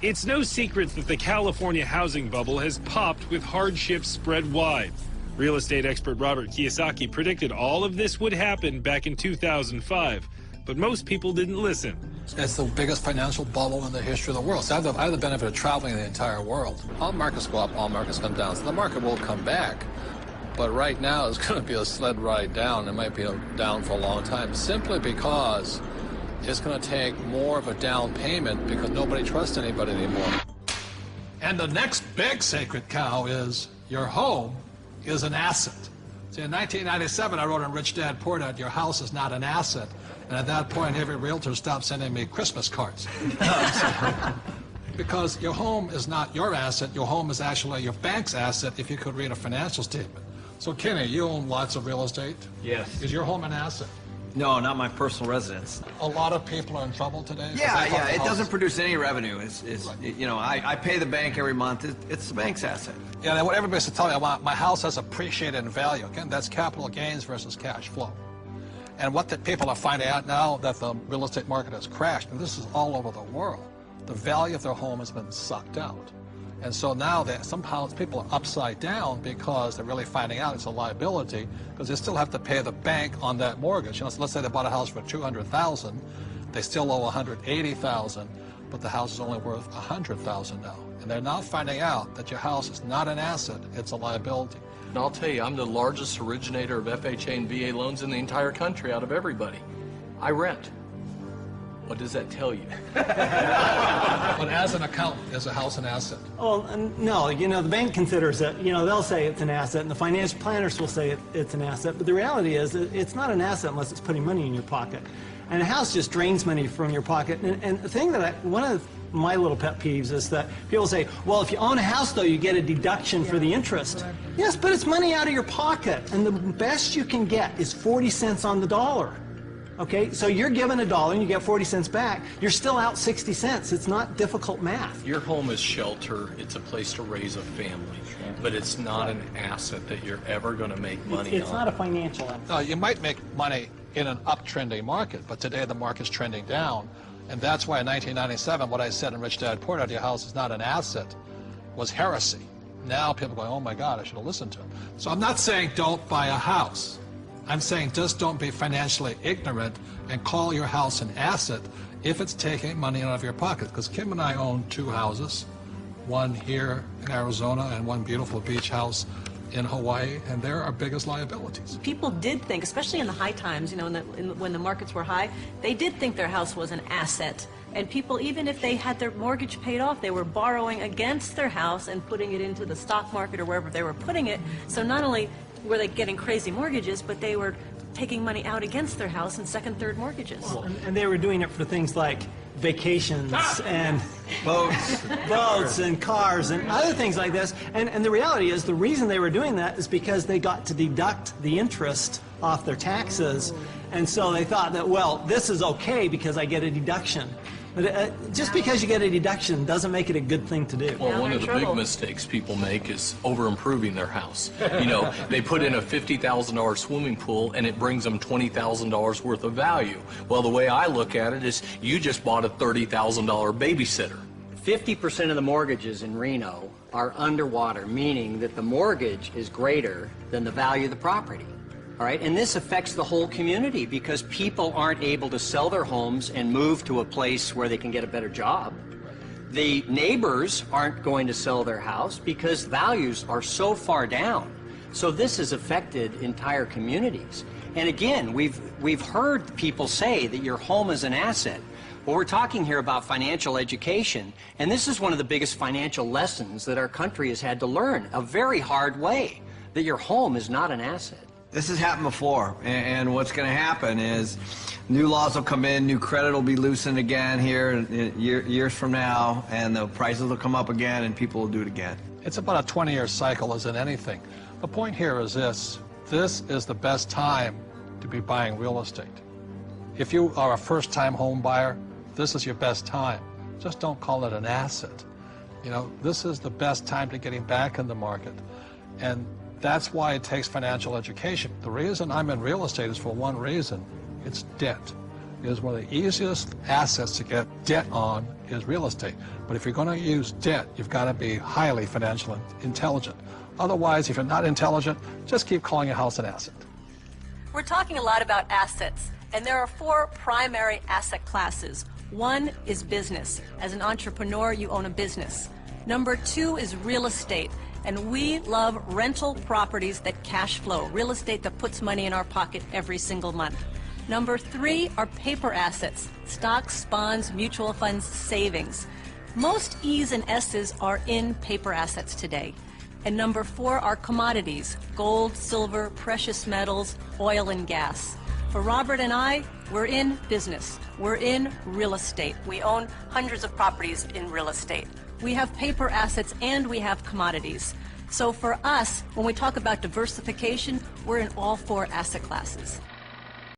It's no secret that the California housing bubble has popped with hardships spread wide. Real estate expert Robert Kiyosaki predicted all of this would happen back in 2005, but most people didn't listen. It's the biggest financial bubble in the history of the world. So I have the benefit of traveling the entire world. All markets go up, all markets come down. So the market will come back. But right now it's going to be a sled ride down. It might be down for a long time, simply because it's going to take more of a down payment because nobody trusts anybody anymore. And the next big sacred cow is your home is an asset. See, in 1997, I wrote in Rich Dad Poor Dad, your house is not an asset. And at that point, every realtor stopped sending me Christmas cards. Because your home is not your asset. Your home is actually your bank's asset if you could read a financial statement. So, Kenny, you own lots of real estate. Yes. Is your home an asset? No, not my personal residence. A lot of people are in trouble today? Yeah, it doesn't produce any revenue. You know, I pay the bank every month. It's the bank's asset. Yeah, and what everybody's to tell you, my house has appreciated in value. Again, that's capital gains versus cash flow. And what the people are finding out now that the real estate market has crashed, and this is all over the world, the value of their home has been sucked out. And so now somehow people are upside down because they're really finding out it's a liability because they still have to pay the bank on that mortgage. You know, so let's say they bought a house for $200,000, they still owe $180,000, but the house is only worth $100,000 now. And they're now finding out that your house is not an asset, it's a liability. And I'll tell you, I'm the largest originator of FHA and VA loans in the entire country out of everybody. I rent. What does that tell you? But as an accountant, is a house an asset? Well, no, you know, the bank considers it, you know, they'll say it's an asset, and the financial planners will say it's an asset, but the reality is that it's not an asset unless it's putting money in your pocket. And a house just drains money from your pocket. And the thing that one of my little pet peeves is that people say, well, if you own a house, though, you get a deduction for the interest. Yes, but it's money out of your pocket, and the best you can get is 40 cents on the dollar. Okay, so you're given $1 and you get 40 cents back. You're still out 60 cents. It's not difficult math. Your home is shelter. It's a place to raise a family. But it's not an asset that you're ever going to make money on. It's not a financial asset. No, you might make money in an uptrending market, but today the market's trending down. And that's why in 1997, what I said in Rich Dad Poor Dad, your house is not an asset, was heresy. Now people are going, oh my God, I should have listened to him. So I'm not saying don't buy a house. I'm saying just don't be financially ignorant and call your house an asset if it's taking money out of your pocket. Because Kim and I own 2 houses, one here in Arizona and one beautiful beach house in Hawaii, and they're our biggest liabilities. People did think, especially in the high times, you know, when the markets were high, they did think their house was an asset. And people, even if they had their mortgage paid off, they were borrowing against their house and putting it into the stock market or wherever they were putting it. So not only were they getting crazy mortgages, but they were taking money out against their house in second, third mortgages. Well, and they were doing it for things like vacations and Boats and cars and other things like this. And the reality is the reason they were doing that is because they got to deduct the interest off their taxes. And so they thought that, well, this is okay because I get a deduction. But just because you get a deduction doesn't make it a good thing to do. Well, one of the big mistakes people make is over-improving their house. You know, they put in a $50,000 swimming pool and it brings them $20,000 worth of value. Well, the way I look at it is you just bought a $30,000 babysitter. 50% of the mortgages in Reno are underwater, meaning that the mortgage is greater than the value of the property. All right, and this affects the whole community because people aren't able to sell their homes and move to a place where they can get a better job. The neighbors aren't going to sell their house because values are so far down. So this has affected entire communities. And again, we've heard people say that your home is an asset. Well, we're talking here about financial education, and this is one of the biggest financial lessons that our country has had to learn, a very hard way, that your home is not an asset. This has happened before, and what's going to happen is new laws will come in, new credit will be loosened again here years from now, and the prices will come up again, and people will do it again. It's about a 20-year cycle as in anything. The point here is this is the best time to be buying real estate. If you are a first-time home buyer, this is your best time. Just don't call it an asset. You know, this is the best time to getting back in the market. And that's why it takes financial education. The reason I'm in real estate is for one reason. It's debt. is one of the easiest assets to get debt on is real estate. But if you're going to use debt, you've got to be highly financially intelligent. Otherwise, if you're not intelligent, just keep calling a house an asset. We're talking a lot about assets, and there are 4 primary asset classes. One is business. As an entrepreneur, you own a business. Number 2 is real estate, and we love rental properties that cash flow, real estate that puts money in our pocket every single month. Number 3 are paper assets, stocks, bonds, mutual funds, savings. Most E's and S's are in paper assets today. And number 4 are commodities, gold, silver, precious metals, oil and gas. For Robert and I, we're in business. We're in real estate. We own hundreds of properties in real estate. We have paper assets and we have commodities. So for us, when we talk about diversification, we're in all 4 asset classes.